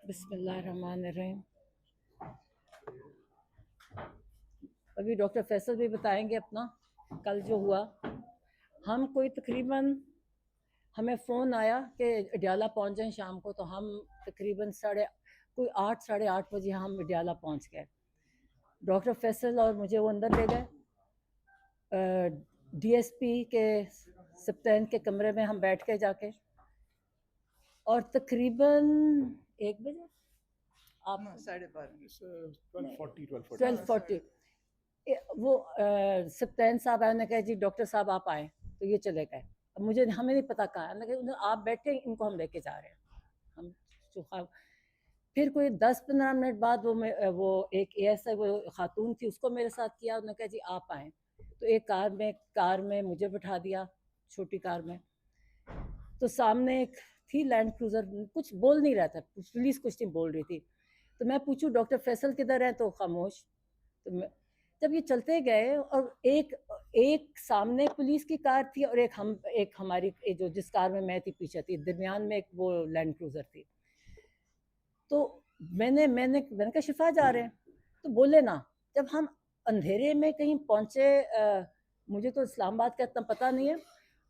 बिस्मिल्लाहिर्रहमानिर्रहीम। अभी डॉक्टर फैसल भी बताएंगे अपना कल जो हुआ। हम कोई तकरीबन हमें फ़ोन आया कि अडियाला पहुंच जाएं शाम को, तो हम तकरीबन आठ साढ़े आठ बजे हम अडियाला पहुंच गए। डॉक्टर फैसल और मुझे वो अंदर ले गए डीएसपी के सप्तान के कमरे में। हम बैठ के जाके और तकरीबन 1 बजे आप 12:40 वो सप्तान साहब आए, उन्होंने कहा जी डॉक्टर साहब आप आए, तो ये चले गए। अब हमें नहीं पता कहा, आप बैठे, इनको हम लेके जा रहे हैं। हम फिर कोई 10-15 मिनट बाद वो एक एएसआई वो खातून थी, उसको मेरे साथ किया। उन्होंने कहा जी आप आए, तो एक कार में मुझे बिठा दिया, छोटी कार में। तो सामने एक थी लैंड क्रूजर, कुछ बोल नहीं रहा था, पुलिस कुछ नहीं बोल रही थी। तो मैं पूछूं डॉक्टर फैसल किधर है, तो खामोश। तो जब ये चलते गए और एक सामने पुलिस की कार थी और एक हमारी जो जिस कार में मैं थी पीछे थी, दरमियान में एक वो लैंड क्रूजर थी। तो मैंने कहा शिफा जा रहे हैं, तो बोले ना। जब हम अंधेरे में कहीं पहुंचे, मुझे तो इस्लामाबाद का इतना पता नहीं है,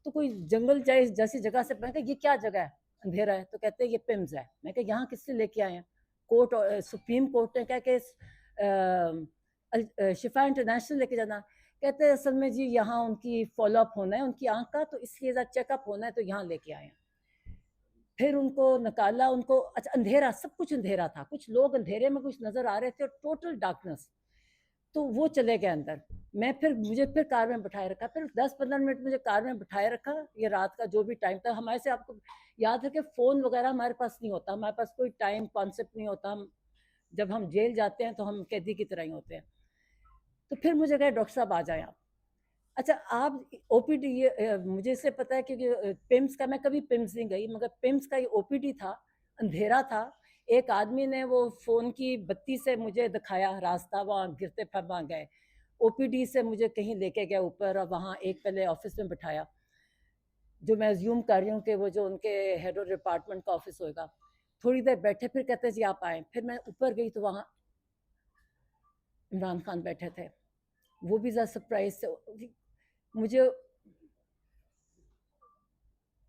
तो कोई जंगल जैसी जगह से, मैं कहा ये क्या जगह है, अंधेरा है। तो कहते हैं ये पिम्स है। मैं कहा यहाँ किससे लेके आए हैं? कोर्ट, सुप्रीम कोर्ट ने कहा कि शिफा इंटरनेशनल लेके जाना। कहते हैं असल में जी यहाँ उनकी फॉलोअप होना है उनकी आंख का, तो इसलिए चेकअप होना है, तो यहाँ लेके आए हैं। फिर उनको निकाला, उनको अच्छा अंधेरा, सब कुछ अंधेरा था, कुछ लोग अंधेरे में कुछ नजर आ रहे थे और टोटल डार्कनेस। तो वो चले गए अंदर। मुझे फिर कार में बिठाए रखा, फिर 10-15 मिनट मुझे कार में बिठाए रखा। ये रात का जो भी टाइम था, हमारे से आपको याद है कि फ़ोन वगैरह हमारे पास नहीं होता, हमारे पास कोई टाइम कॉन्सेप्ट नहीं होता। जब हम जेल जाते हैं तो हम कैदी की तरह ही होते हैं। तो फिर मुझे कहा डॉक्टर साहब आ जाए आप। अच्छा आप ओपीडी, मुझे इससे पता है क्योंकि पिम्स का, मैं कभी पिम्स नहीं गई, मगर पिम्स का ये ओपीडी था, अंधेरा था। एक आदमी ने वो फ़ोन की बत्ती से मुझे दिखाया रास्ता, वहाँ गिरते फिर वहाँ गए। ओपीडी से मुझे कहीं लेके गया ऊपर, और वहाँ एक पहले ऑफिस में बिठाया, जो मैं ज्यूम कर रही हूँ कि वो जो उनके हेड ऑफ डिपार्टमेंट का ऑफिस होगा। थोड़ी देर बैठे, फिर कहते जी आप आए। फिर मैं ऊपर गई तो वहाँ इमरान खान बैठे थे। वो भी ज़रा सरप्राइज से मुझे,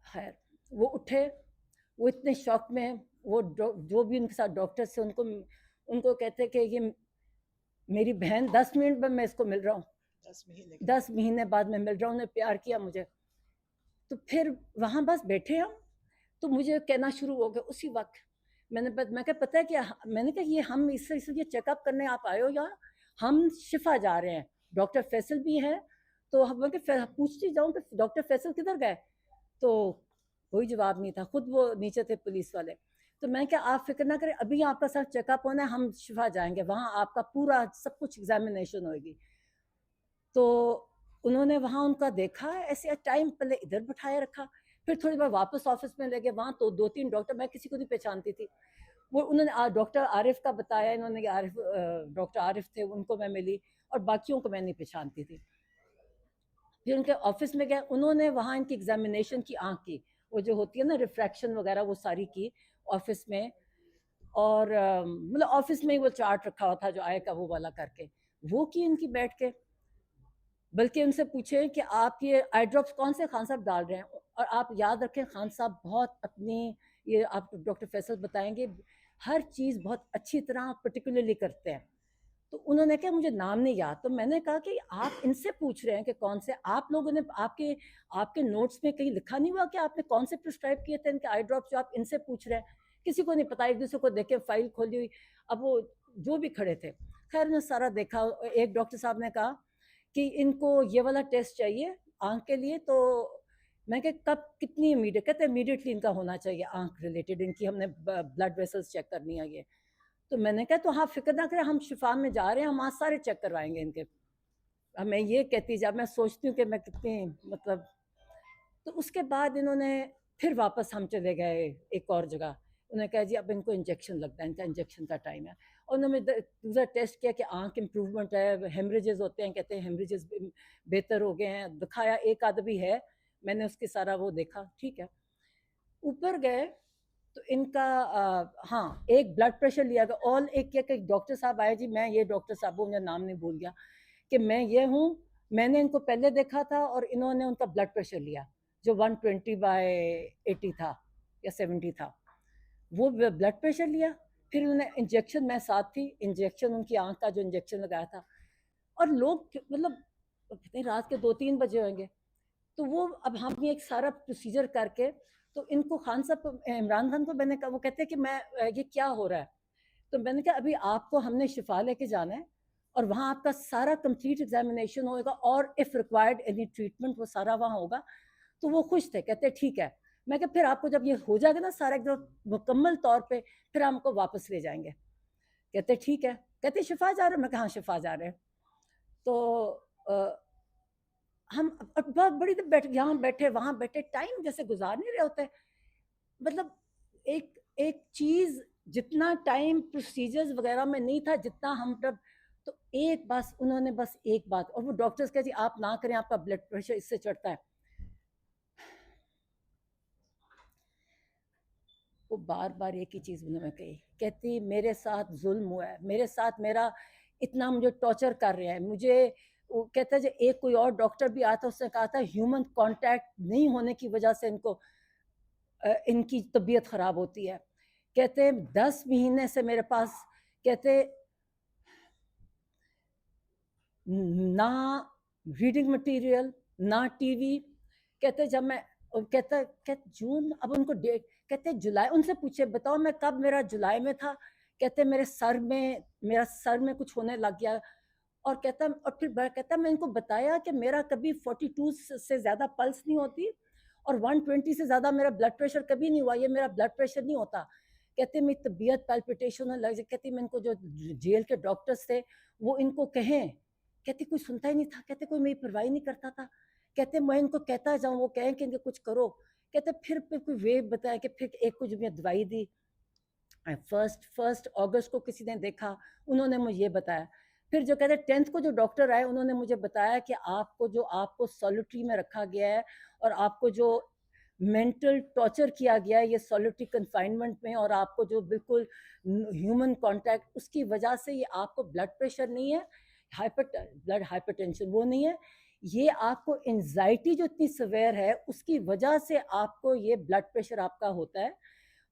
खैर वो उठे, वो इतने शौक में, वो जो भी उनके साथ डॉक्टर से, उनको कहते कि ये मेरी बहन, 10 मिनट में मैं इसको मिल रहा हूँ, 10 महीने बाद मैं मिल रहा हूँ, उन्हें प्यार किया मुझे। तो फिर वहाँ बस बैठे हम, तो मुझे कहना शुरू हो गया उसी वक्त। मैं क्या पता है कि मैंने कहा ये हम इसलिए चेकअप करने आप आए हो, या हम शिफा जा रहे हैं, डॉक्टर फैसल भी है। तो हम पूछती जाऊँ कि डॉक्टर फैसल किधर गए, तो कोई जवाब नहीं था, खुद वो नीचे थे पुलिस वाले। तो मैं क्या आप फिक्र ना करें, अभी आपका सब चेकअप होना है, हम शिफा जाएंगे, वहाँ आपका पूरा सब कुछ एग्जामिनेशन होगी। तो उन्होंने वहाँ उनका देखा, ऐसे टाइम पहले इधर बिठाए रखा, फिर थोड़ी बार वापस ऑफिस में ले गए। वहाँ तो 2-3 डॉक्टर, मैं किसी को नहीं पहचानती थी। वो उन्होंने डॉक्टर आरिफ का बताया, इन्होंने डॉक्टर आरिफ थे, उनको मैं मिली, और बाकियों को मैं नहीं पहचानती थी। फिर उनके ऑफिस में गए, उन्होंने वहाँ इनकी एग्जामिनेशन की, आँख की वो जो होती है ना रिफ्रैक्शन वगैरह, वो सारी की ऑफिस में। और मतलब ऑफिस में ही वो चार्ट रखा हुआ था जो आय का वो वाला करके, वो की इनकी बैठ के। बल्कि उनसे पूछे कि आप ये आई ड्रॉप्स कौन से खान साहब डाल रहे हैं। और आप याद रखें खान साहब बहुत अपनी, ये आप डॉक्टर फैसल बताएंगे, हर चीज़ बहुत अच्छी तरह पर्टिकुलरली करते हैं। तो उन्होंने कहा मुझे नाम नहीं याद। तो मैंने कहा कि आप इनसे पूछ रहे हैं कि कौन से, आप लोगों ने आपके आपके नोट्स में कहीं लिखा नहीं हुआ कि आपने कौन से प्रिस्क्राइब किए थे इनके आई ड्रॉप्स, जो आप इनसे पूछ रहे हैं? किसी को नहीं पता, एक दूसरे को देखे, फाइल खोली हुई। अब वो जो भी खड़े थे, खैर ने सारा देखा। एक डॉक्टर साहब ने कहा कि इनको ये वाला टेस्ट चाहिए आँख के लिए। तो मैं कहा कब, कितनी इमीडिएट? कहते इमीडिएटली इनका होना चाहिए, आँख रिलेटेड इनकी, हमने ब्लड वेसल्स चेक करनी है ये। तो मैंने कहा तो हाँ फिक्र ना करें, हम शिफा में जा रहे हैं, हम आज सारे चेक करवाएंगे इनके। अब मैं ये कहती, जब मैं सोचती हूँ कि मैं कितनी मतलब। तो उसके बाद इन्होंने फिर वापस हम चले गए एक और जगह। उन्होंने कहा जी अब इनको इंजेक्शन लगता है, इनका इंजेक्शन का टाइम है। और उन्होंने दूसरा टेस्ट किया कि आँख इम्प्रूवमेंट है, हेमरेजेस होते हैं, कहते हैं हेमरेजेस बेहतर हो गए हैं, दिखाया एक आध भी है, मैंने उसके सारा वो देखा, ठीक है। ऊपर गए तो इनका हाँ, एक ब्लड प्रेशर लिया गया। और एक डॉक्टर साहब आए जी, मैं ये डॉक्टर साहब मुझे नाम नहीं भूल गया, कि मैं ये हूँ, मैंने इनको पहले देखा था और इन्होंने उनका ब्लड प्रेशर लिया जो 120/80 था या 70 था, वो ब्लड प्रेशर लिया। फिर उन्होंने इंजेक्शन, मैं साथ थी, इंजेक्शन उनकी आंख का जो इंजेक्शन लगाया था, और लोग मतलब कितनी रात के 2-3 बजे होंगे, तो वो अब हम ये एक सारा प्रोसीजर करके, तो इनको खान साहब, इमरान खान को मैंने कहा, वो कहते हैं कि मैं ये क्या हो रहा है, तो मैंने कहा अभी आपको हमने शिफा लेके जाना है और वहाँ आपका सारा कंप्लीट एग्जामिनेशन होगा और इफ़ रिक्वायर्ड एनी ट्रीटमेंट वो सारा वहाँ होगा। तो वो खुश थे, कहते ठीक है। मैं कहा फिर आपको जब ये हो जाएगा ना सारा एकदम मुकम्मल तौर पे, फिर हमको वापस ले जाएंगे। कहते ठीक है। कहते शिफा जा रहे हैं? मैं कहा हाँ शिफा जा रहे हैं। तो हम बहुत बड़ी देर बैठ, यहाँ बैठे वहाँ बैठे, टाइम जैसे गुजार नहीं रहे होते, मतलब एक एक चीज, जितना टाइम प्रोसीजर्स वगैरह में नहीं था जितना हम तब, तो एक बस उन्होंने बस एक बात, और वो डॉक्टर्स कहे जी आप ना करें, आपका ब्लड प्रेशर इससे चढ़ता है। वो बार बार एक ही चीज उन्होंने कही, कहती मेरे साथ जुल्म हुआ है, मेरे साथ मेरा इतना मुझे टॉर्चर कर रहे हैं मुझे। वो कहता है जो एक कोई और डॉक्टर भी आया था, उसने कहा था ह्यूमन कांटेक्ट नहीं होने की वजह से इनको इनकी तबीयत खराब होती है। कहते 10 महीने से मेरे पास, कहते ना रीडिंग मटेरियल, ना टीवी। कहते जब मैं, कहते जून, अब उनको डेट, कहते जुलाई, उनसे पूछे बताओ मैं कब, मेरा जुलाई में था। कहते मेरा सर में कुछ होने लग गया। और कहता, और फिर कहता मैं इनको बताया कि मेरा कभी 42 से ज़्यादा पल्स नहीं होती और 120 से ज़्यादा मेरा ब्लड प्रेशर कभी नहीं हुआ, ये मेरा ब्लड प्रेशर नहीं होता। कहते मेरी तबीयत पैल्पिटेशन होने लग जाए। कहती मैं इनको, जो जेल के डॉक्टर्स थे वो इनको कहें, कहते कोई सुनता ही नहीं था, कहते कोई मेरी परवाही नहीं करता था। कहते मैं इनको कहता जाऊँ, वो कहें कि इनको कुछ करो। कहते फिर कोई वे बताया कि फिर एक कुछ मैं दवाई दी। फर्स्ट अगस्त को किसी ने देखा, उन्होंने मुझे ये बताया। फिर जो कहते 10th को जो डॉक्टर आए, उन्होंने मुझे बताया कि आपको सॉलिटरी में रखा गया है और आपको जो मेंटल टॉर्चर किया गया है ये सॉलिटरी कन्फाइनमेंट में, और आपको जो बिल्कुल ह्यूमन कांटेक्ट, उसकी वजह से ये आपको ब्लड प्रेशर नहीं है, ब्लड हाइपरटेंशन वो नहीं है, ये आपको एंजाइटी जो इतनी सवेयर है उसकी वजह से आपको ये ब्लड प्रेशर आपका होता है।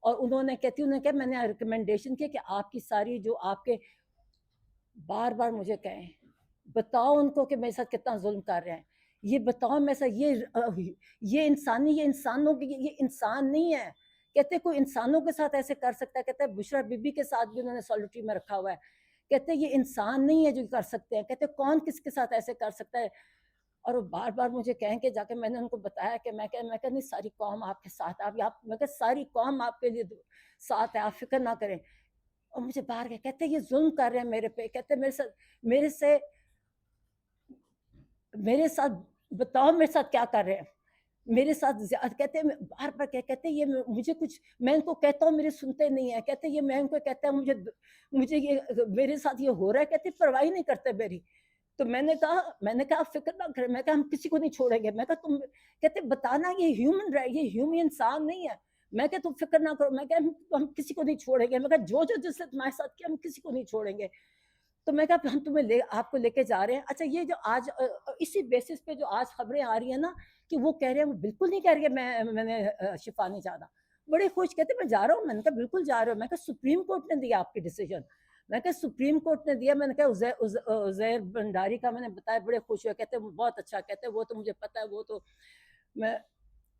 और उन्होंने क्या, मैंने रिकमेंडेशन किया कि आपकी सारी जो आपके, बार बार मुझे कहें बताओ उनको कि मेरे साथ कितना जुल्म कर रहे हैं, ये बताओ मेरे साथ, ये इंसानों की, ये इंसान नहीं है। कहते कोई इंसानों के साथ ऐसे कर सकता है? कहते बुशरा बीबी के साथ भी उन्होंने सॉलिटरी में रखा हुआ है। कहते ये इंसान नहीं है जो कर सकते हैं। कहते कौन किसके साथ ऐसे कर सकता है? और वो बार बार मुझे कहें कि जाके मैंने उनको बताया कि मैं कह नहीं, सारी कौम आपके साथ, आप मैं कह सारी कौम आपके लिए साथ है, आप फिक्र ना करें। और मुझे बाहर गए, कहते ये जुल्म कर रहे हैं मेरे पे, कहते मेरे साथ बताओ मेरे साथ क्या कर रहे हैं, मेरे साथ कहते हैं बार बार कहते ये मुझे कुछ, मैं इनको कहता हूँ मेरे सुनते नहीं है। कहते ये मैं इनको कहता है मुझे ये मेरे साथ ये हो रहा है, कहते परवाही नहीं करते मेरी। तो मैंने कहा आप फिक्र ना करें, मैं कहा हम किसी को नहीं छोड़ेंगे। मैं कहा तुम, कहते बताना ये ह्यूमन इंसान नहीं है। मैं कहा तुम फिक्र ना करो, मैं कहा हम किसी को नहीं छोड़ेंगे। मैं कहा जो जिसने तुम्हारे साथ किया हम किसी को नहीं छोड़ेंगे। तो मैं कहा हम आपको लेके जा रहे हैं। अच्छा ये जो आज इसी बेसिस पे जो आज खबरें आ रही है ना कि वो कह रहे हैं, वो बिल्कुल नहीं कह रहे मैंने शिफा नहीं जाना, बड़े खुश, कहते मैं जा रहा हूँ। मैंने कहा बिल्कुल जा रहे हो? मैं कहा सुप्रीम कोर्ट ने दिया आपकी डिसीजन। मैं कहा सुप्रीम कोर्ट ने दिया। मैंने कहा उजैर भंडारी का मैंने बताया, बड़े खुश हुए, कहते बहुत अच्छा, कहते वो तो मुझे पता है, वो तो मैं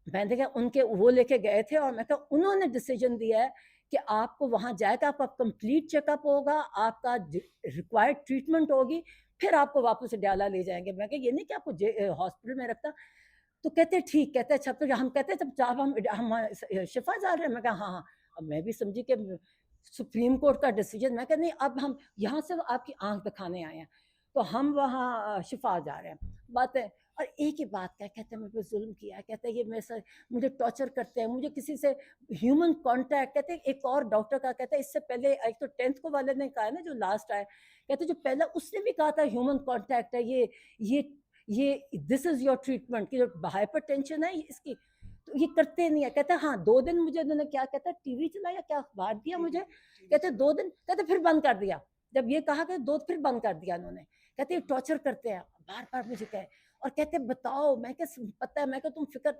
मैंने कहा उनके वो लेके गए थे, और मैं कहा उन्होंने डिसीजन दिया है कि आपको वहां जाएगा, आपका कंप्लीट चेकअप होगा, आपका रिक्वायर्ड ट्रीटमेंट होगी, फिर आपको वापस डयाला ले जाएंगे। मैं कहा ये नहीं कि आपको हॉस्पिटल में रखता। तो कहते ठीक, कहते अच्छा, फिर हम कहते जब हम शिफा जा रहे हैं। मैं कहा हाँ हाँ। अब मैं भी समझी कि सुप्रीम कोर्ट का डिसीजन। मैं कहा नहीं, अब हम यहाँ से आपकी आंख दिखाने आए हैं, तो हम वहाँ शिफा जा रहे हैं। बातें, और एक ही बात कहते हैं मेरे पे जुल्म किया है, कहते हैं ये मेरे साथ मुझे टॉर्चर करते हैं, मुझे किसी से ह्यूमन कांटेक्ट, कहते हैं एक और डॉक्टर का, कहते हैं इससे पहले एक तो 10th को वाले ने कहा है ना जो लास्ट आया, कहते जो पहला उसने भी कहा था ह्यूमन कांटेक्ट है ये दिस इज योर ट्रीटमेंट की जो हाइपरटेंशन है इसकी। तो ये करते नहीं है। कहते हाँ 2 दिन मुझे उन्होंने क्या कहता है टीवी चलाया, क्या अखबार दिया मुझे, कहते 2 दिन, कहते फिर बंद कर दिया। जब ये कहा कि 2 फिर बंद कर दिया उन्होंने। कहते ये टॉर्चर करते हैं, बार-बार मुझे कहे और कहते बताओ, मैं क्या पता है, मैं क्या तुम फ़िक्र।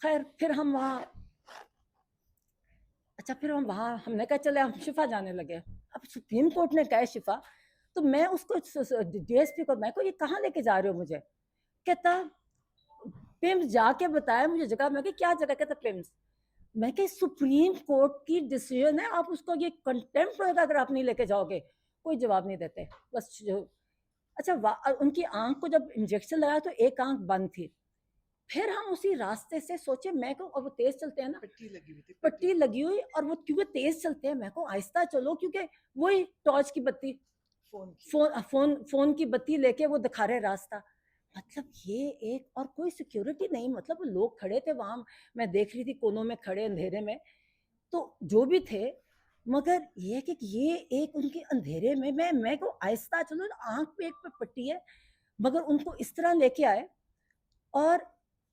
खैर फिर हम वहाँ, अच्छा फिर हम वहाँ हमने कहा चले हम शिफा जाने लगे। अब सुप्रीम कोर्ट ने कहा है शिफा, तो मैं उसको डीएसपी को, मैं को ये कहाँ लेके जा रहे हो मुझे? कहता पिम्स जाके बताया मुझे जगह। मैं क्या जगह? कहता पिम्स। मैं कि सुप्रीम कोर्ट की डिसीजन है, आप उसको ये कंटेम्प्ट होगा अगर आप नहीं लेके जाओगे। कोई जवाब नहीं देते बस जो। अच्छा उनकी आंख को जब इंजेक्शन लगाया तो एक आंख बंद थी। फिर हम उसी रास्ते से सोचे, मैं को अब वो तेज चलते हैं ना, पट्टी लगी हुई थी, पट्टी लगी हुई, और वो क्योंकि तेज चलते हैं, मैं को आहिस्ता चलो, क्योंकि वही टॉर्च की बत्ती, फोन की बत्ती लेके वो दिखा रहे रास्ता। मतलब ये एक, और कोई सिक्योरिटी नहीं, मतलब लोग खड़े थे वहां, मैं देख रही थी कोनों में खड़े अंधेरे में, तो जो भी थे, मगर ये कि ये एक उनके अंधेरे में, मैं को आहिस्ता चलो, आंख पे एक पे पट्टी है, मगर उनको इस तरह लेके आए और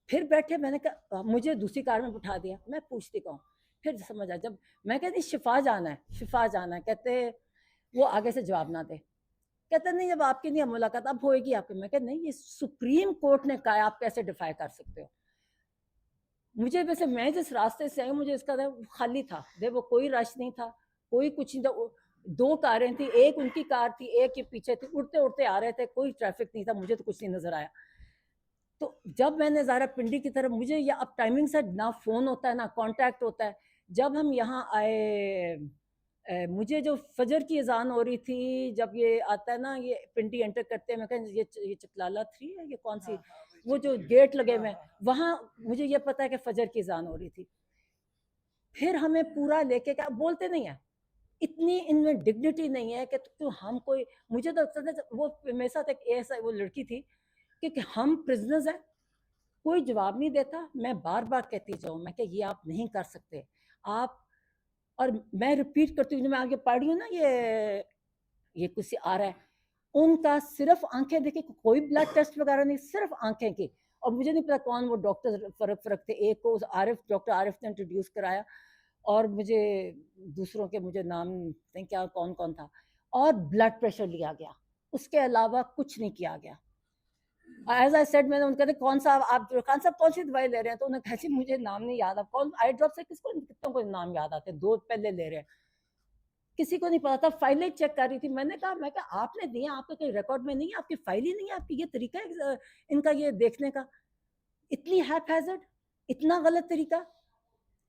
फिर बैठे। मैंने कहा मुझे दूसरी कार में बिठा दिया, मैं पूछती कहूँ, फिर समझ आ, जब मैं कहती शिफा जाना है, शिफा जाना है, कहते वो आगे से जवाब ना दे। कहते नहीं जब आपकी नहीं मुलाकात अब होएगी आपकी। मैं कहती नहीं, ये सुप्रीम कोर्ट ने कहा, आप कैसे डिफाई कर सकते हो? मुझे वैसे, मैं जिस रास्ते से आई मुझे इसका खाली था, देखो कोई रश नहीं था, कोई कुछ नहीं था। 2 कारें थी, एक उनकी कार थी, एक के पीछे थी, उड़ते उड़ते आ रहे थे, कोई ट्रैफिक नहीं था, मुझे तो कुछ नहीं नजर आया। तो जब मैंने ज़ारा पिंडी की तरफ, मुझे ये अब टाइमिंग से ना फ़ोन होता है ना कांटेक्ट होता है। जब हम यहाँ आए, मुझे जो फजर की अजान हो रही थी, जब ये आता है ना, ये पिंडी एंटर करते हैं, मैं कह ये चकलाला 3 है, ये कौन सी, वो जो गेट लगे हुए, वहाँ मुझे ये पता है कि फजर की अजान हो रही थी। फिर हमें पूरा लेके, क्या बोलते नहीं है, इतनी इनमें डिग्निटी नहीं है कि हम कोई, मुझे तो लगता था वो मेरे साथ एक ऐसा वो लड़की थी कि हम प्रिजनर्स हैं, कोई जवाब नहीं देता। मैं बार बार कहती जाऊँ, मैं कि ये आप नहीं कर सकते आप, और मैं रिपीट करती हूँ, जो मैं आगे पढ़ रही हूँ ना, ये कुछ आ रहा है, उनका सिर्फ आंखें देखी, कोई ब्लड टेस्ट वगैरह नहीं, सिर्फ आंखें की। और मुझे नहीं पता कौन वो डॉक्टर, फर्क फर्क थे, एक को आरिफ, डॉक्टर आरिफ ने इंट्रोड्यूस कराया, और मुझे दूसरों के मुझे नाम नहीं, क्या कौन कौन था, और ब्लड प्रेशर लिया गया, उसके अलावा कुछ नहीं किया गया। एज आई सेड, मैंने उनका कौन सा आप खान साहब कौन सी दवाई ले रहे हैं, तो उन्होंने कहा जी मुझे नाम नहीं याद, अब कौन आई ड्रॉप से किसको, कितनों को नाम याद आते हैं, 2 पहले ले रहे हैं, किसी को नहीं पता था। फाइलें चेक कर रही थी, मैंने कहा आपने दिया, आपके कोई रिकॉर्ड में नहीं है, आपकी फाइल ही नहीं है, आपकी ये तरीका है इनका ये देखने का, इतनी हैपहैज़र्ड, इतना गलत तरीका।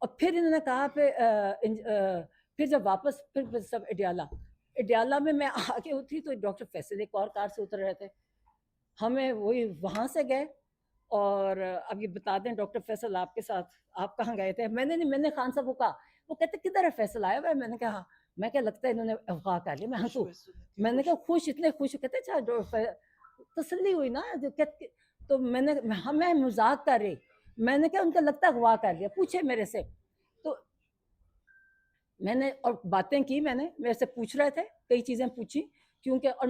और फिर इन्होंने कहा फिर जब वापस फिर सब एडियाला में मैं आगे उतरी, तो डॉक्टर फैसल एक और कार से उतर रहे थे, हमें वही वहाँ से गए। और अब ये बता दें डॉक्टर फैसल आपके साथ, आप कहाँ गए थे? मैंने नहीं, मैंने खान साहब को कहा, वो कहते किधर है फैसल, आया हुआ है? मैंने कहा हाँ। मैं क्या लगता है इन्होंने अफवाह कर लिया। मैं हंसू, मैंने कहा खुश, इतने खुश, कहते अच्छा तसल्ली हुई ना, जो कहते, तो मैंने हाँ, मैं मजाक कर रही, मैंने क्या उनका लगता अगवा कर लिया, पूछे मेरे से। तो मैंने और बातें की, मैंने मेरे से पूछ रहे थे, कई चीज़ें पूछी, क्योंकि और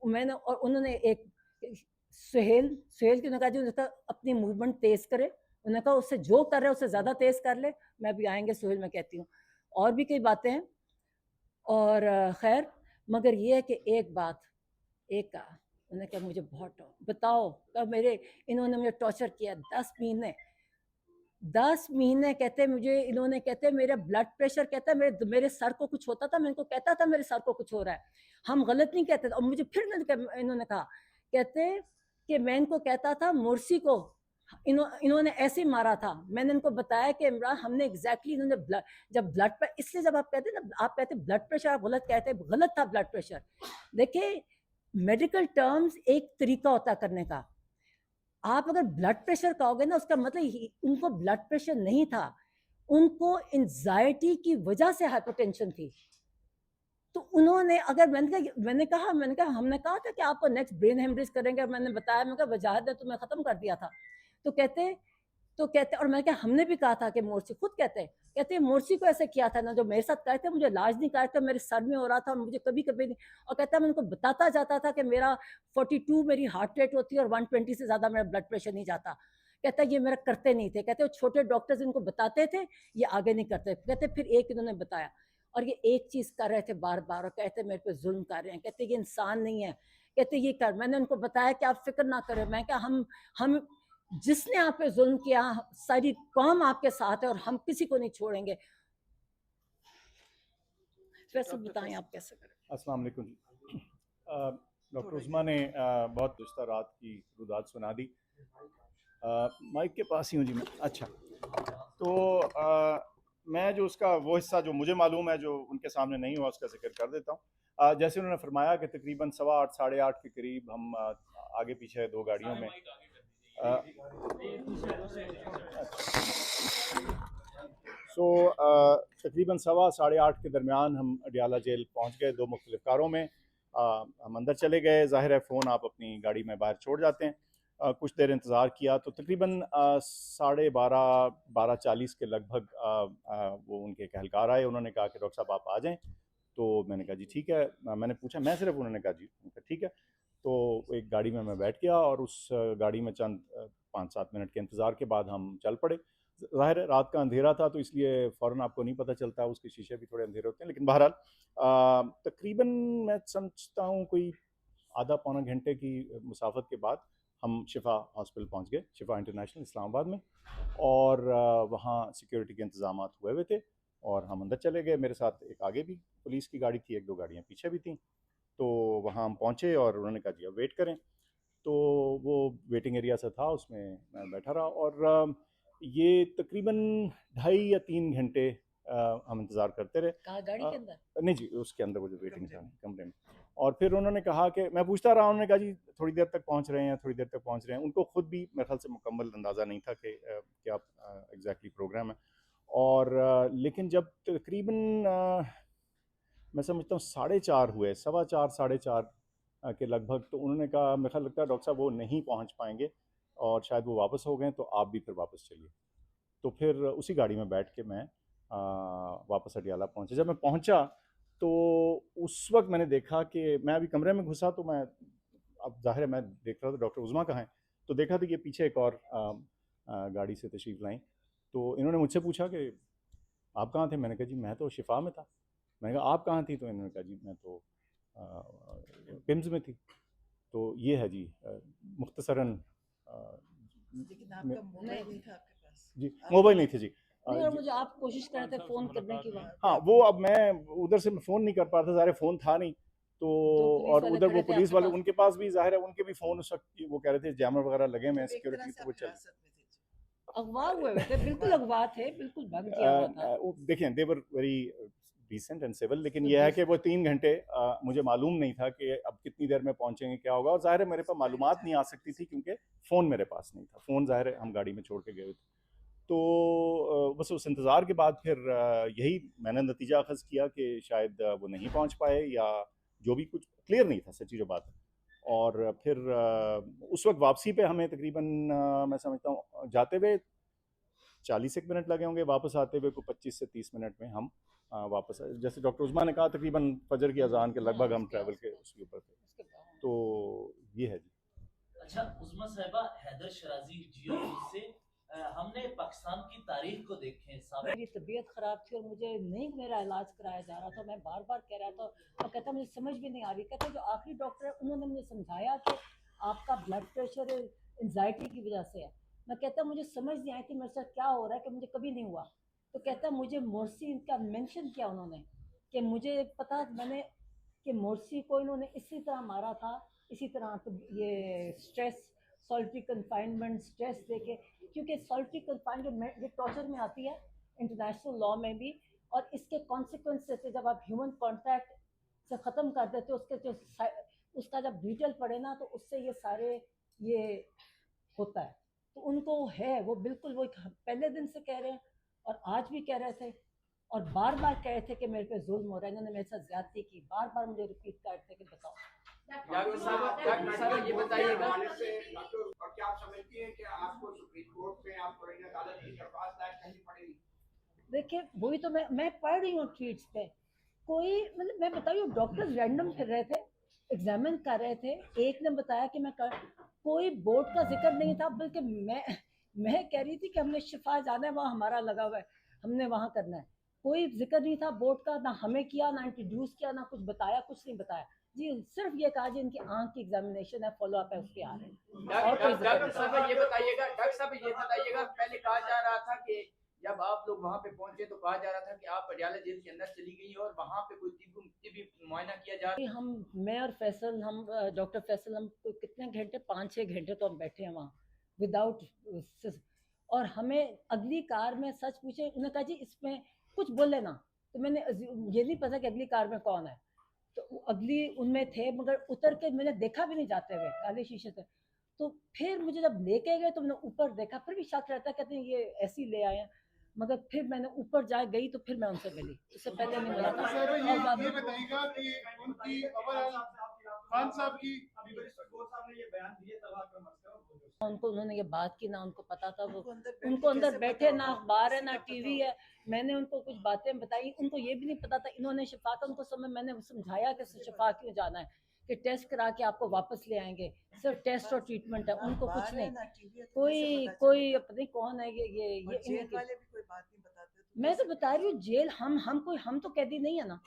मैंने और उन्होंने एक सुहेल सुहेल की ने कहा, जो अपनी मूवमेंट तेज करे, उन्होंने कहा उससे जो कर रहे हैं उससे ज़्यादा तेज कर ले। मैं भी आएंगे सुहेल, मैं कहती हूँ, और भी कई बातें हैं। और खैर, मगर ये है कि एक बात, एक कहा उन्होंने कहा मुझे बहुत बताओ, कब मेरे इन्होंने मुझे टॉर्चर किया 10 महीने, 10 महीने, कहते मुझे इन्होंने, कहते मेरा ब्लड प्रेशर, कहता मेरे मेरे सर को कुछ होता था, मैं इनको कहता था मेरे सर को कुछ हो रहा है, हम गलत नहीं कहते थे। और मुझे फिर इन्होंने कहा, कहते कि मैं इनको कहता था मुर्सी को इन्होंने ऐसे ही मारा था। मैंने इनको बताया कि इमरान हमने एग्जैक्टली इन्होंने जब ब्लड पर, इसलिए जब आप कहते ना, आप कहते ब्लड प्रेशर, आप गलत कहते, गलत था ब्लड प्रेशर। देखिए मेडिकल टर्म्स एक तरीका होता करने का, आप अगर ब्लड प्रेशर कहोगे ना, उसका मतलब उनको ब्लड प्रेशर नहीं था, उनको एंजाइटी की वजह से हाइपरटेंशन थी। तो उन्होंने, अगर मैंने कहा हमने कहा था कि आपको नेक्स्ट ब्रेन हेमरेज करेंगे, मैंने बताया, मैं कहा वजाहत ने तुम्हें खत्म कर दिया था। तो कहते और मैंने कहा हमने भी कहा था कि मोर्सी खुद कहते मोर्सी को ऐसे किया था ना, जो मेरे साथ कहते मुझे इलाज नहीं कराया, मेरे सर में हो रहा था और मुझे कभी कभी नहीं। और कहता मैं उनको बताता जाता था कि मेरा 42 मेरी हार्ट रेट होती है और 120 से ज़्यादा मेरा ब्लड प्रेशर नहीं जाता। कहता ये मेरा करते नहीं थे, कहते वो छोटे डॉक्टर्स इनको बताते थे, ये आगे नहीं करते। कहते फिर एक इन्होंने बताया और ये एक चीज़ कर रहे थे बार-बार और कहते मेरे पे ज़ुल्म कर रहे हैं, कहते ये इंसान नहीं है, कहते ये कर। मैंने उनको बताया कि आप फ़िक्र ना करें, मैं क्या हम जिसने आप पे ज़ुल्म किया, सारी कौम आपके साथ है और हम किसी को नहीं छोड़ेंगे। वैसे बताएं आप कैसे करें। अस्सलाम वालेकुम जी। डॉक्टर उस्मा ने बहुत रिश्ता रात की रुदात सुना दी। माइक के पास ही हूँ जी मैं। अच्छा, तो मैं जो उसका वो हिस्सा जो मुझे मालूम है, जो उनके सामने नहीं हुआ, उसका जिक्र कर देता हूँ। जैसे उन्होंने फरमाया कि तकरीबन 8:15 साढ़े 8 के करीब हम आगे पीछे दो गाड़ियों में तकरीबन 8:15 के दरमियान हम अडियाला जेल पहुँच गए। दो मुख्तलिफ कारों में हम अंदर चले गए। ज़ाहिर है फ़ोन आप अपनी गाड़ी में बाहर छोड़ जाते हैं। कुछ देर इंतज़ार किया तो तकरीबन 12:30 12:40 के लगभग वो उनके एक एहलकार आए। उन्होंने कहा कि डॉक्टर साहब आप आ जाएं। तो मैंने कहा जी ठीक है। मैंने पूछा मैं सिर्फ, उन्होंने कहा जी ठीक है। तो एक गाड़ी में मैं बैठ गया और उस गाड़ी में चंद 5-7 मिनट के इंतज़ार के बाद हम चल पड़े। ज़ाहिर है रात का अंधेरा था तो इसलिए फ़ौरन आपको नहीं पता चलता, उसके शीशे भी थोड़े अंधेरे होते हैं। लेकिन बहरहाल तकरीबन मैं समझता हूँ कोई आधा पौना घंटे की मुसाफत के बाद हम शिफा हॉस्पिटल पहुँच गए, शिफा इंटरनेशनल इस्लामाबाद में। और वहाँ सिक्योरिटी के इंतजाम हुए थे और हम अंदर चले गए। मेरे साथ एक आगे भी पुलिस की गाड़ी थी, एक दो गाड़ियाँ पीछे भी थीं। तो वहाँ हम पहुँचे और उन्होंने कहा जी अब वेट करें। तो वो वेटिंग एरिया सा था, उसमें मैं बैठा रहा और ये तकरीबन 2.5 या 3 घंटे हम इंतज़ार करते रहे। कहाँ गाड़ी के अंदर? नहीं जी, उसके अंदर वो जो वेटिंग था कमरे में। और फिर उन्होंने कहा कि मैं पूछता रहा, उन्होंने कहा जी थोड़ी देर तक पहुंच रहे हैं, थोड़ी देर तक पहुंच रहे हैं। उनको खुद भी मेरे ख्याल से मुकम्मल अंदाज़ा नहीं था कि क्या एग्जैक्टली प्रोग्राम है। और लेकिन जब तकरीबन मैं समझता हूँ 4:30 हुए, 4:15 4:30 के लगभग, तो उन्होंने कहा मेरे ख्याल लगता है डॉक्टर साहब वो नहीं पहुँच पाएंगे और शायद वो वापस हो गए, तो आप भी फिर वापस चलिए। तो फिर उसी गाड़ी में बैठ के मैं वापस अडियाला पहुँचा। जब मैं पहुँचा तो उस वक्त मैंने देखा कि मैं अभी कमरे में घुसा, तो मैं, अब जाहिर है मैं देख रहा था डॉक्टर उज़मा कहाँ हैं। तो देखा तो ये पीछे एक और गाड़ी से तशरीफ़ लाई। तो इन्होंने मुझसे पूछा कि आप कहाँ थे? मैंने कहा जी मैं तो शिफा में था। मैंने कहा आप कहाँ थी? तो इन्होंने कहा जी मैं तो पिम्स में थी। तो ये है जी मुख्तसरन। लेकिन आपका मोबाइल नहीं था आपके पास? जी मोबाइल नहीं थे जी। नहीं, और मुझे आप कोशिश कर रहे थे फ़ोन करने की वहाँ। हाँ, वो अब मैं उधर से फ़ोन नहीं कर पा रहा था, ज़ाहिर फ़ोन था नहीं। तो पुलिस और वाले उधर खड़े वो थे पुलिस आपके वाले, पास। उनके पास भी ज़ाहिर है उनके भी फ़ोन उस वक्त वो कह रहे थे जैमर वगैरह लगे हुए हैं एक तरह सिक्योरिटी, से तो वो आप चल। हिरासत में थे। अगवा हुए हुए थे, बिल्कुल अगवा थे, बिल्कुल बंद किया हुआ था। देखिए they were very decent and civil, लेकिन तो ये है जिस कि वो 3 घंटे मुझे मालूम नहीं था कि अब कितनी देर में पहुंचेंगे, क्या होगा। और ज़ाहिर है मेरे पास मालूमात नहीं आ सकती थी क्योंकि फ़ोन मेरे पास नहीं था। फ़ोन ज़ाहिर है हम गाड़ी में छोड़ के गए थे। तो बस उस इंतज़ार के बाद फिर यही मैंने नतीजा अखज़ किया कि शायद वो नहीं पहुंच पाए, या जो भी कुछ क्लियर नहीं था, सच्ची जो बात है। और फिर उस वक्त वापसी पे हमें तकरीबन मैं समझता हूँ जाते हुए 40 मिनट लगे होंगे, वापस आते हुए को 25 से 30 मिनट में हम वापस आए। जैसे डॉक्टर उस्मा ने कहा तकरीबन फजर की अजान के लगभग हम ट्रैवल के उसके ऊपर थे। तो ये है जी। अच्छा उस्मा साहिबा, हैदर शराजी जियो न्यूज़ से हमने पाकिस्तान की तारीख को देखें। मेरी तबीयत ख़राब थी और मुझे नहीं मेरा इलाज कराया जा रहा था। मैं बार-बार कह रहा था और कहता मुझे समझ भी नहीं आ रही। कहता जो आखिरी डॉक्टर है उन्होंने मुझे समझाया कि आपका ब्लड प्रेशर एंग्जायटी की वजह से है। मैं कहता मुझे समझ नहीं आई थी मेरे साथ क्या हो रहा है कि मुझे कभी नहीं हुआ। तो कहता मुझे मोर्सी का मेंशन किया उन्होंने कि मुझे पता मैंने कि मोर्सी को इन्होंने इसी तरह मारा था, इसी तरह तो ये स्ट्रेस सॉलिटरी कन्फाइनमेंट स्ट्रेस देके, क्योंकि सॉलिटरी कन्फाइनमेंट ये टॉर्चर में आती है इंटरनेशनल लॉ में भी। और इसके कॉन्सिक्वेंसेस जब आप ह्यूमन कॉन्टैक्ट से ख़त्म कर देते हो, उसके जो उसका जब डिटेल पड़े ना, तो उससे ये सारे ये होता है। तो उनको है वो बिल्कुल वो पहले दिन से कह रहे हैं और आज भी कह रहे थे और बार बार कह रहे थे कि मेरे पे जुल्म हो रहा है, इन्होंने मेरे साथ ज्यादती की। बार बार मुझे रिपीट करते कि बताओ। डॉक्टर साहब ये बताइएगा और क्या आप समझती हैं कि आपको सुप्रीम कोर्ट में आपको अदालत की दरख्वास्त दायर करनी पड़ेगी? देखिए वही तो मैं पढ़ रही हूँ ट्वीट्स पे। कोई मतलब मैं बताऊँ डॉक्टर्स रैंडम फिर रहे थे, एग्जामिन कर रहे थे। एक ने बताया कि मैं कर, कोई बोर्ड का जिक्र नहीं था, बल्कि मैं कह रही थी कि हमने शिफा जाना है, वहाँ हमारा लगा हुआ है, हमने वहाँ करना है। कोई जिक्र नहीं था बोर्ड का, ना हमें किया, ना इंट्रोड्यूस किया, ना कुछ बताया, कुछ नहीं बताया जी। सिर्फ ये कहा जी इनकी आंख की एग्जामिनेशन है, फॉलो अप है, उसके आ रहे हैं और कोई जिक्र डॉक्टर नहीं। साहब ये बताइएगा पहले कहा जा रहा था कि जब आप लोग वहां पे पहुंचे तो कहा जा रहा था कि आप पटियाला जेल के अंदर चली गई और वहां पे कोई तिब्बी मुआयना किया जा रहा हम, मैं और फैसल, हम डॉक्टर फैसल, हम कितने घंटे, 5-6 घंटे तो हम बैठे हैं वहाँ विदाउट। और हमें अगली कार में सच पूछे, उन्होंने कहा जी इसमें कुछ बोल लेना। तो मैंने ये नहीं पता कि अगली कार में कौन है, तो अगली उनमें थे, मगर उतर के मैंने देखा भी नहीं जाते हुए काले शीशे से। तो फिर मुझे जब लेके गए तो मैंने ऊपर देखा, फिर भी शक रहता, कहते हैं ये ऐसे ही ले आए हैं। मगर फिर मैंने ऊपर जा गई तो फिर मैं उनसे मिली, उससे पहले नहीं मिला था। साहब और ये बात- बताइएगा कि उनकी ओवरऑल खान साहब की उनको, उन्होंने ये बात की, ना उनको पता था, वो उनको अंदर बैठे, ना अखबार है ना टीवी है। मैंने उनको कुछ बातें बताई, उनको ये भी नहीं पता था। इन्होंने शिफा का उनको समय मैंने समझाया कि शिफा क्यों जाना है, कि टेस्ट करा के आपको वापस ले आएंगे, सिर्फ टेस्ट और ट्रीटमेंट है, उनको कुछ नहीं। कोई अपने कौन है ये जेल वाले भी कोई बात नहीं बताते, तो मैं तो कैसे बता रही हूँ, जेल हम तो कैदी नहीं है ना।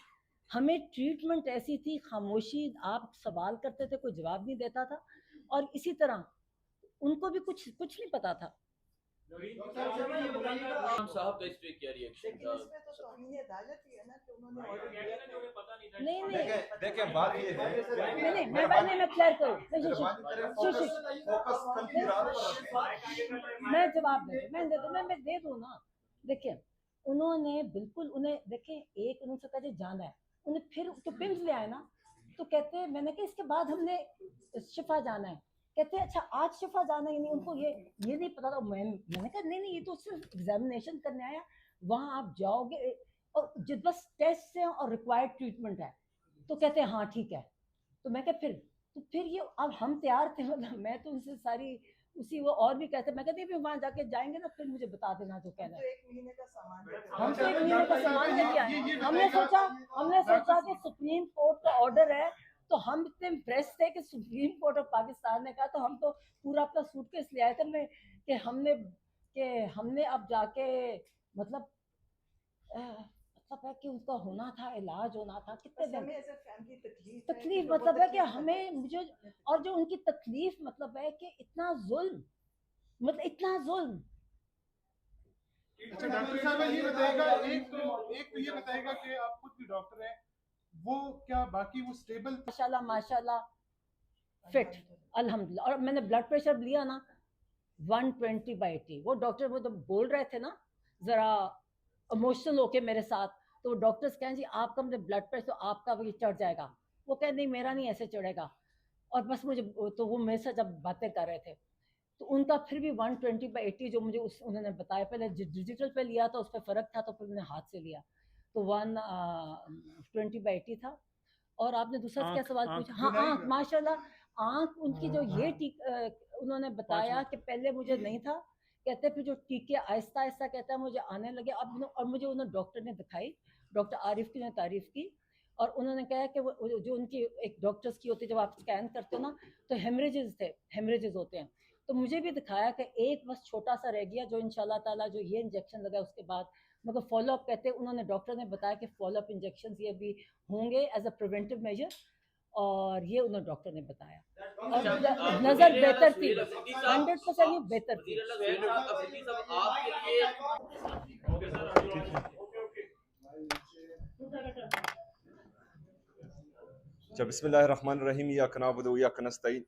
हमें ट्रीटमेंट ऐसी थी, खामोशी, आप सवाल करते थे कोई जवाब नहीं देता था, और इसी तरह उनको भी कुछ नहीं पता था। खान साहब का इस पे क्या रिएक्शन लेकिन था? इसमें तो तौहीन अदालत ही है ना कि उन्होंने ऑर्डर दिया था। नहीं देखें बात ये है नहीं, मैं क्लियर करूँ, मैं जवाब दे दूँ ना। देखिए, उन्होंने बिल्कुल, उन्हें देखें, एक उन्होंने कहा जी जाना है, उन्हें फिर तो पिम्स ले आए ना, तो कहते हैं, मैंने कहा इसके बाद हमने शिफा जाना है, कहते हैं अच्छा आज शिफा जाना ही नहीं। उनको ये नहीं पता था। मैंने कहा नहीं, ये तो सिर्फ एग्जामिनेशन करने आया, वहाँ आप जाओगे और जो बस टेस्ट है और रिक्वायर्ड ट्रीटमेंट है। तो कहते हैं हाँ ठीक है। तो मैं कहा फिर ये अब हम तैयार थे, मतलब मैं तो उनसे सारी उसी, वो और भी कहते, मैं कहती वहाँ जाके जाएंगे ना, फिर मुझे बता देना जो कहना है। 1 महीने का सामान हम तो 1 महीने का सामान लेके आए। हमने सोचा कि सुप्रीम कोर्ट का ऑर्डर है, तो हम इतने इम्प्रेस थे कि सुप्रीम कोर्ट ऑफ पाकिस्तान ने कहा, तो हम तो पूरा अपना सूटकेस ले आए थे कि हमने अब जाके मतलब है कि उसका होना था, इलाज होना था कितने दिन। हमें एज अ फैमिली तकलीफ मतलब है कि हमें, मुझे, और जो उनकी तकलीफ मतलब है कि इतना जुल्म, मतलब इतना जुल्म। अच्छा डॉक्टर साहब ये बताएगा, एक तो ये बताएगा कि आप खुद भी डॉक्टर हैं, वो क्या बाकी वो स्टेबल माशाल्लाह फिट अल्हम्दुलिल्लाह। और मैंने ब्लड प्रेशर लिया ना 120/80। वो डॉक्टर वो तो बोल रहे थे ना ज़रा इमोशनल होके मेरे साथ, तो डॉक्टर्स कहें जी आपका मुझे ब्लड प्रेशर तो आपका भी चढ़ जाएगा। वो कहें नहीं मेरा नहीं ऐसे चढ़ेगा। और बस मुझे तो वो मेरे साथ जब बातें कर रहे थे तो उनका फिर भी 120/80 जो मुझे उन्होंने बताया। पहले डिजिटल पे लिया था, उस पर फ़र्क था, तो फिर मैंने हाथ से लिया तो 120/80 था। और आपने दूसरा क्या सवाल पूछा? हाँ आँख, माशाल्लाह आँख उनकी जो उन्होंने बताया कि पहले मुझे नहीं था, कहते फिर जो टीके आहिस्ता आहिस्ता कहता है मुझे आने लगे। अब और मुझे उन्होंने डॉक्टर ने दिखाई, डॉक्टर आरिफ की ने तारीफ़ की, और उन्होंने कहा कि वो जो उनकी एक डॉक्टर्स की होती है, जब आप स्कैन करते हो ना तो हेमरेजेस होते हैं। तो मुझे भी दिखाया कि एक बस छोटा सा रह गया, जो इंशाल्लाह ताला जो ये इंजेक्शन लगा उसके बाद, मगर फॉलोअप कहते हैं, उन्होंने डॉक्टर ने बताया कि फॉलोअप इंजेक्शन ये भी होंगे एज अ प्रिवेंटिव मेजर, और ये उन्होंने डॉक्टर ने बताया। और नज़र बेहतर थी, 100% बेहतर थी। जब बिस्मिल्लाहिर्रहमानिर्रहीम या कनाबुदु या कनस्तईन।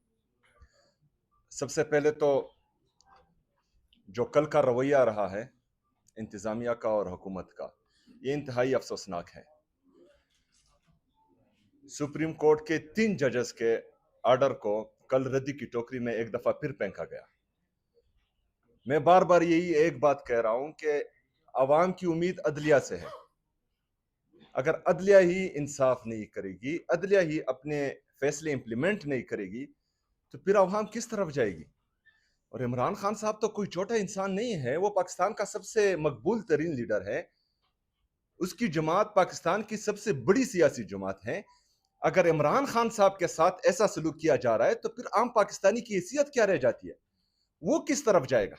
सबसे पहले तो जो कल का रवैया रहा है इंतज़ामिया का और हुकूमत का, ये इंतहाई अफसोसनाक है। सुप्रीम कोर्ट के 3 जजेस के आर्डर को कल रद्दी की टोकरी में एक दफ़ा फिर फेंका गया। मैं बार बार यही एक बात कह रहा हूं कि अवाम की उम्मीद अदलिया से है। अगर अदलिया ही इंसाफ नहीं करेगी, अदलिया ही अपने फैसले इंप्लीमेंट नहीं करेगी, तो फिर अवाम किस तरफ जाएगी? और इमरान खान साहब तो कोई छोटा इंसान नहीं है, वो पाकिस्तान का सबसे मकबूल तरीन लीडर है। उसकी जमात पाकिस्तान की सबसे बड़ी सियासी जमात है। अगर इमरान खान साहब के साथ ऐसा सलूक किया जा रहा है तो फिर आम पाकिस्तानी की हैसियत क्या रह जाती है? वो किस तरफ जाएगा?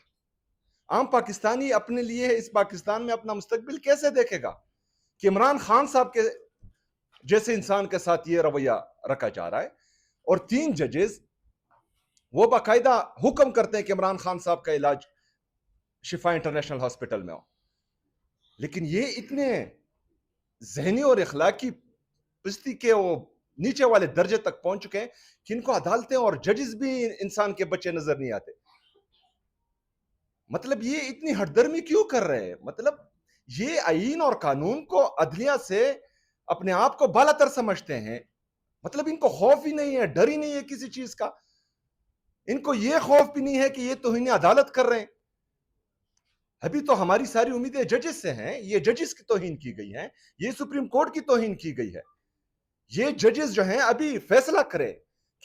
आम पाकिस्तानी अपने लिए इस पाकिस्तान में अपना मुस्तकबिल कैसे देखेगा कि इमरान खान साहब के जैसे इंसान के साथ ये रवैया रखा जा रहा है। और 3 जजेस वो बाकायदा हुक्म करते हैं कि इमरान खान साहब का इलाज शिफा इंटरनेशनल हॉस्पिटल में हो, लेकिन ये इतने जहनी और इखलाकी पिस्ती के वो नीचे वाले दर्जे तक पहुंच चुके हैं कि इनको अदालतें और जजेस भी इंसान के बच्चे नजर नहीं आते। मतलब ये इतनी हटदर्मी क्यों कर रहे हैं? मतलब ये आईन और कानून को अदलिया से अपने आप को बालातर समझते हैं। मतलब इनको खौफ ही नहीं है, डर ही नहीं है किसी चीज का। इनको ये खौफ भी नहीं है कि ये तौहीन अदालत कर रहे हैं। अभी तो हमारी सारी उम्मीदें जजेस से हैं, ये जजेस की तौहीन की गई है, ये सुप्रीम कोर्ट की तौहीन की गई है। ये जजेस जो हैं अभी फैसला करें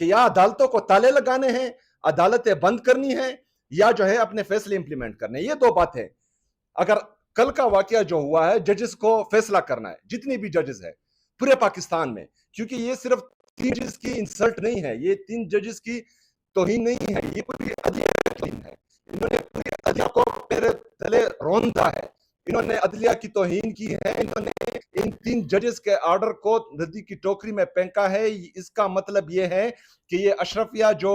कि या अदालतों को ताले लगाने हैं, अदालतें बंद करनी है, या जो है अपने फैसले इंप्लीमेंट करने। ये 2 बातें। अगर कल का वाकया जो हुआ है, जजेस को फैसला करना है, जितनी भी जजेस है पूरे पाकिस्तान में, क्योंकि ये सिर्फ 3 जजेस की इंसल्ट नहीं है, ये 3 जजेस की तौहीन नहीं है, ये पूरी अदलिया की तौहीन है। इन्होंने पूरी अदलिया को मेरे तले रौंदा है, इन्होंने अदलिया की तौहीन की है, इन्होंने इन 3 जजेस के ऑर्डर को नदी की टोकरी में फेंका है। इसका मतलब यह है कि ये अशरफिया जो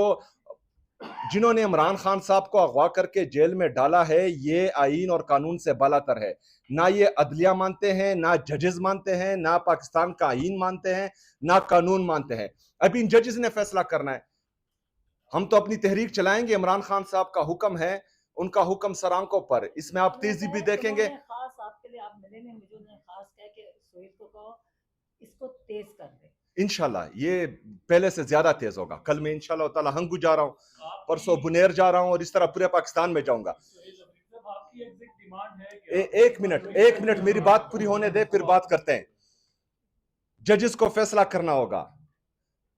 जिन्होंने इमरान खान साहब को अगवा करके जेल में डाला है, ये आईन और कानून से बालातर है। ना ये अदलिया मानते हैं, ना जजेस मानते हैं, ना पाकिस्तान का आईन मानते हैं, ना कानून मानते हैं। अभी इन जजेस ने फैसला करना है। हम तो अपनी तहरीक चलाएंगे, इमरान खान साहब का हुक्म है, उनका हुक्म सरांकों पर। इसमें आप तेजी भी देखेंगे। खास आपके लिए, आप मिले नहीं मुझे, उन्होंने खास कहा कि सोहेल को कहो इसको तेज कर दे। इंशाल्लाह ये पहले से ज्यादा तेज होगा। कल मैं इंशाल्लाह ताला हंगू जा रहा हूँ, परसों बुनेर जा रहा हूँ, और इस तरह पूरे पाकिस्तान में जाऊंगा। एक मिनट मेरी बात पूरी होने दे, फिर बात करते हैं। जजेस को फैसला करना होगा,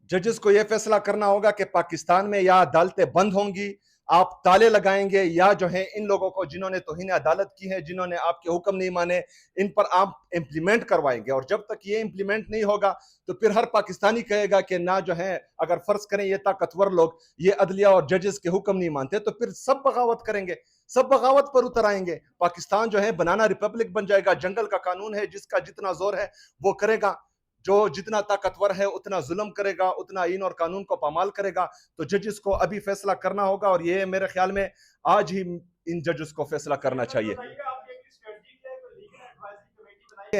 जजेस को यह फैसला करना होगा कि पाकिस्तान में या अदालतें बंद होंगी, आप ताले लगाएंगे, या जो है इन लोगों को जिन्होंने तौहीन अदालत की है, जिन्होंने आपके हुक्म नहीं माने, इन पर आप इंप्लीमेंट करवाएंगे। और जब तक ये इंप्लीमेंट नहीं होगा तो फिर हर पाकिस्तानी कहेगा कि ना जो है, अगर फर्ज करें ये ताकतवर लोग ये अदलिया और जजेस के हुक्म नहीं मानते, तो फिर सब बगावत करेंगे, सब बगावत पर उतर आएंगे। पाकिस्तान जो है बनाना रिपब्लिक बन जाएगा। जंगल का कानून है, जिसका जितना जोर है वो करेगा, जो जितना ताकतवर है उतना जुल्म करेगा, उतना आईन और कानून को पामाल करेगा। तो जजेस को अभी फैसला करना होगा, और ये मेरे ख्याल में आज ही इन जजेस को फैसला करना चाहिए।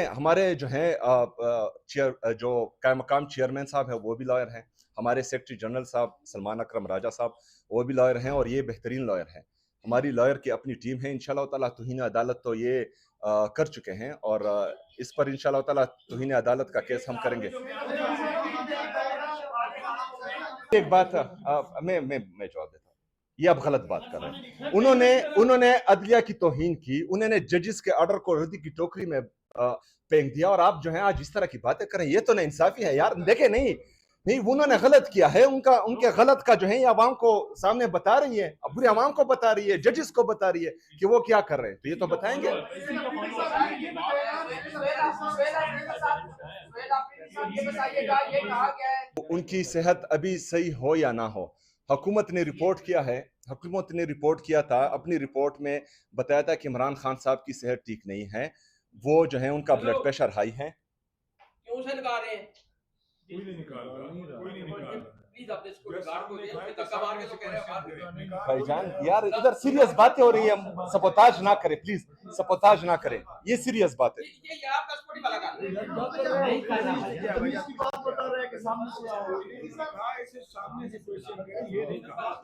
हमारे जो है जो कायम मकाम चेयरमैन साहब है वो भी लॉयर हैं, हमारे सेक्रेटरी जनरल साहब सलमान अकरम राजा साहब वो भी लॉयर हैं, और ये बेहतरीन लॉयर हैं। हमारी लॉयर की अपनी टीम है। इंशाल्लाह ताला तौहीन अदालत तो ये कर चुके हैं, और इस पर इंशाल्लाह ताला तौहीन अदालत का केस हम करेंगे। एक बात मैं जवाब देता हूँ, ये आप गलत बात कर रहे हैं। उन्होंने अदलिया की तौहीन की, उन्होंने जजेस के ऑर्डर को रद्दी की टोकरी में फेंक दिया, और आप जो है आज इस तरह की बातें करें, ये तो ना इंसाफी है यार। देखे नहीं उन्होंने गलत किया है, उनके गलत का जो है ये आवाम को सामने बता रही है, अब पूरी आवाम को बता रही है, जजेस को बता रही है कि वो क्या कर रहे हैं, तो ये तो बताएंगे। उनकी सेहत अभी सही हो या ना हो, हुकूमत ने रिपोर्ट किया है, हुकूमत ने रिपोर्ट किया था, अपनी रिपोर्ट में बताया था कि इमरान खान साहब की सेहत ठीक नहीं है, वो जो है उनका ब्लड प्रेशर हाई है। क्यों से निकाल रहे हैं? कोई नहीं निकाल रहा। प्लीज आप इसको रिकॉर्ड को दें, धक्का मार के तो कह रहे हैं भाईजान यार इधर सीरियस बातें हो रही है, सपोताज ना करें प्लीज, सपोताज ना करें, ये सीरियस बात है। ये आपका स्पोर्टिंग वाला काम है। नहीं करना इसकी बात बता रहे हैं कि सामने से सामने से क्वेश्चन किया, ये नहीं कहा।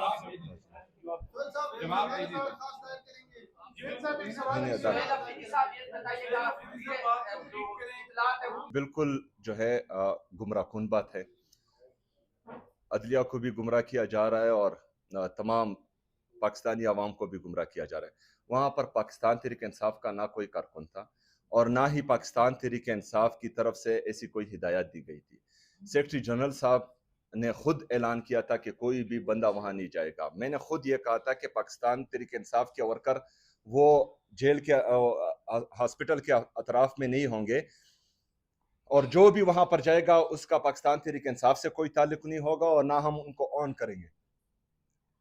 जवाब बिल्कुल जो है गुमराह कुन बात है। अदलिया को भी गुमराह किया जा रहा है, और तमाम पाकिस्तानी आवाम को भी गुमराह किया जा रहा है। वहाँ पर पाकिस्तान तहरीक इंसाफ का ना कोई कारकुन था, और ना ही पाकिस्तान तहरीक इंसाफ की तरफ से ऐसी कोई हिदायत दी गई थी। सेक्रेटरी जनरल साहब ने खुद ऐलान किया था कि कोई भी बंदा वहाँ नहीं जाएगा। मैंने खुद ये कहा था कि पाकिस्तान तहरीक इंसाफ के वर्कर वो जेल के हॉस्पिटल के अतराफ में नहीं होंगे, और जो भी वहां पर जाएगा उसका पाकिस्तान तहरीक इंसाफ से कोई ताल्लुक नहीं होगा, और ना हम उनको ऑन करेंगे।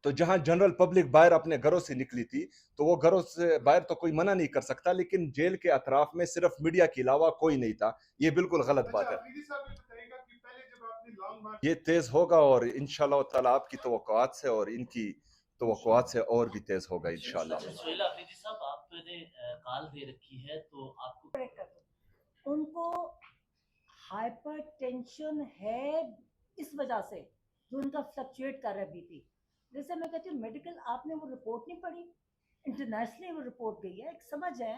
तो जहां जनरल पब्लिक बाहर अपने घरों से निकली थी, तो वो घरों से बाहर तो कोई मना नहीं कर सकता, लेकिन जेल के अतराफ में सिर्फ मीडिया के अलावा कोई नहीं था। ये बिल्कुल गलत बात है। अफरीदी साहब ये बताइएगा कि पहले जब आपने लॉन्ग मार्च ये तेज होगा और इंशाल्लाह ताला आपकी तवक्कुआत से और इनकी तवक्कुआत से और भी तेज होगा इंशाल्लाह। अच्छा सुहेला अफरीदी साहब, आपने कॉल दे रखी है तो आपको उनको हाइपरटेंशन है इस वजह से जो उनका फ्लक्चुएट कर रहा है बीपी। जैसे मैं कहती हूँ मेडिकल, आपने वो रिपोर्ट नहीं पढ़ी, इंटरनेशनली वो रिपोर्ट गई है। एक समझ है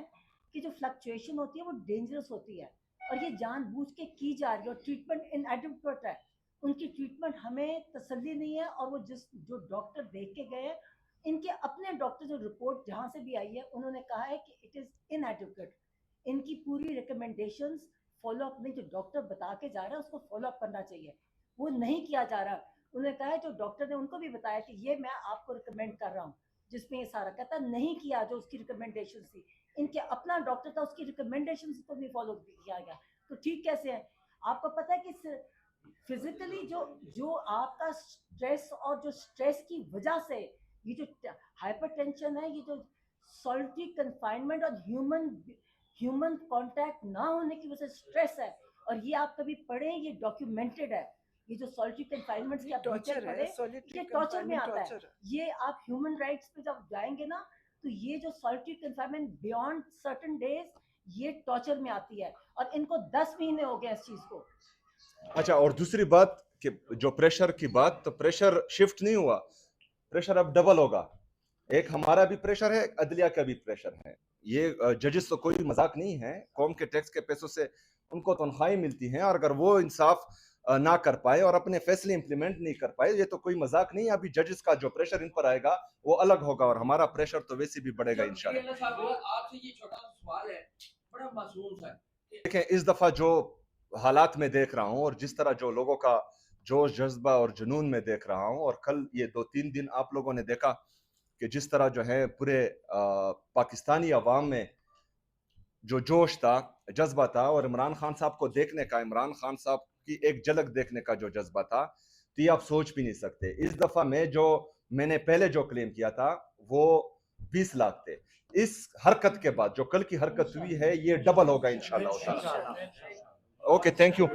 कि जो फ्लक्चुएशन होती है वो डेंजरस होती है और ये जानबूझ के की जा रही है और ट्रीटमेंट इनएडिक्वेट है। उनकी ट्रीटमेंट हमें तसल्ली नहीं है और वो जो डॉक्टर देख के गए, इनके अपने डॉक्टर जो रिपोर्ट जहाँ से भी आई है उन्होंने कहा है कि इट इज़ इनएडिक्वेट। इनकी पूरी रिकमेंडेशंस फॉलो अप नहीं, जो डॉक्टर बता के जा रहा है उसको फॉलो अप करना चाहिए, वो नहीं किया जा रहा। उन्होंने कहा है जो डॉक्टर ने उनको भी बताया कि ये मैं आपको रिकमेंड कर रहा हूँ, जिसमें ये सारा कहता नहीं किया जो उसकी रिकमेंडेशन थी। इनके अपना डॉक्टर था, उसकी रिकमेंडेशन को नहीं फॉलो किया गया, तो ठीक कैसे है? आपको पता है कि फिजिकली जो आपका स्ट्रेस और जो स्ट्रेस की वजह से ये जो हाइपरटेंशन है, ये जो सॉलिटरी कन्फाइनमेंट और ह्यूमन कांटेक्ट ना होने की वजह से स्ट्रेस है। और ये आप कभी पढ़ें, ये डॉक्यूमेंटेड है। ये जो सॉलिटरी कन्फाइनमेंट की आप टॉर्चर है, पढ़े, solitary ये टॉर्चर में आता है। torture। ये आप ह्यूमन राइट्स पे जब जाएंगे ना, तो ये जो solitary confinement beyond certain days, ये टॉर्चर में आती है और इनको 10 महीने हो गए इस चीज को। अच्छा, और दूसरी बात कि जो प्रेशर की बात, तो प्रेशर शिफ्ट नहीं हुआ, प्रेशर अब डबल होगा। एक हमारा भी प्रेशर है, एक अदलिया का भी प्रेशर है। ये जजेस तो कोई मजाक नहीं है, कौम के टैक्स के पैसों से उनको तनख्वाहें मिलती हैं, और अगर वो इंसाफ ना कर पाए और अपने फैसले इंप्लीमेंट नहीं कर पाए, ये तो कोई मजाक नहीं है। अभी जजेस का जो प्रेशर इन पर आएगा वो अलग होगा और हमारा प्रेशर तो वैसे भी बढ़ेगा इंशाल्लाह। आपसे ये छोटा सा सवाल है, बड़ा मासूम सा। देखें, इस दफा जो हालात में देख रहा हूं और जिस तरह जो लोगों का जोश जज्बा और जुनून में देख रहा हूं, और कल ये 2-3 दिन आप लोगों ने देखा कि जिस तरह जो है पूरे पाकिस्तानी अवाम में जो जोश था, जज्बा था, और इमरान खान साहब को देखने का, इमरान खान साहब की एक झलक देखने का जो जज्बा था, तो ये आप सोच भी नहीं सकते। इस दफा में जो मैंने पहले जो क्लेम किया था वो 20 लाख थे। इस हरकत के बाद जो कल की हरकत हुई है, ये डबल होगा इंशाल्लाह। Okay, thank you.